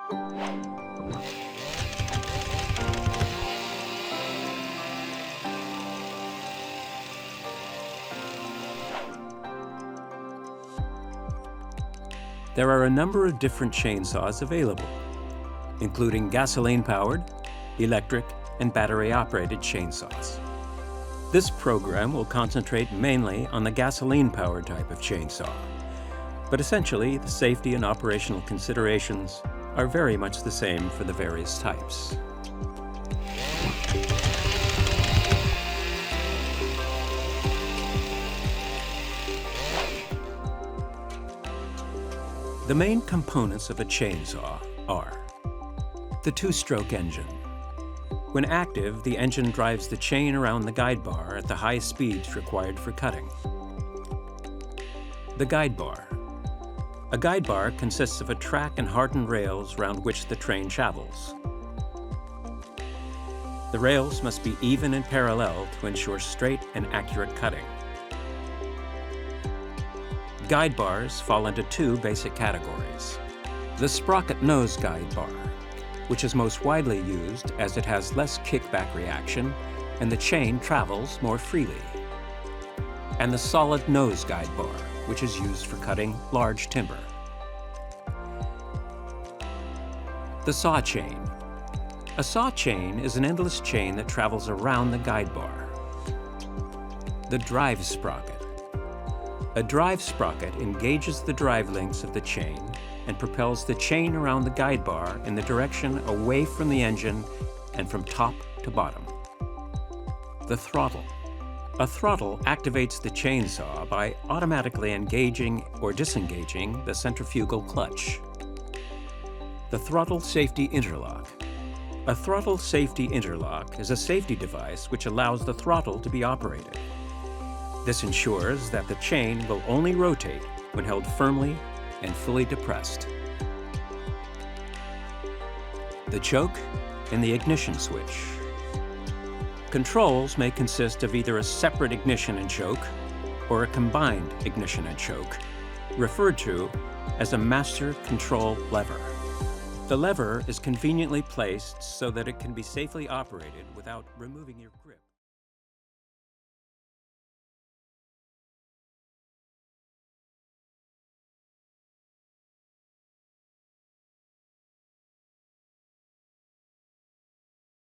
There are a number of different chainsaws available, including gasoline-powered, electric, and battery-operated chainsaws. This program will concentrate mainly on the gasoline-powered type of chainsaw, but essentially the safety and operational considerations are very much the same for the various types. The main components of a chainsaw are the two-stroke engine. When active, the engine drives the chain around the guide bar at the high speeds required for cutting. The guide bar. A guide bar consists of a track and hardened rails around which the train travels. The rails must be even and parallel to ensure straight and accurate cutting. Guide bars fall into two basic categories. The sprocket nose guide bar, which is most widely used as it has less kickback reaction and the chain travels more freely. And the solid nose guide bar, which is used for cutting large timber. The saw chain. A saw chain is an endless chain that travels around the guide bar. The drive sprocket. A drive sprocket engages the drive links of the chain and propels the chain around the guide bar in the direction away from the engine and from top to bottom. The throttle. A throttle activates the chainsaw by automatically engaging or disengaging the centrifugal clutch. The throttle safety interlock. A throttle safety interlock is a safety device which allows the throttle to be operated. This ensures that the chain will only rotate when held firmly and fully depressed. The choke and the ignition switch. Controls may consist of either a separate ignition and choke or a combined ignition and choke, referred to as a master control lever. The lever is conveniently placed so that it can be safely operated without removing your grip.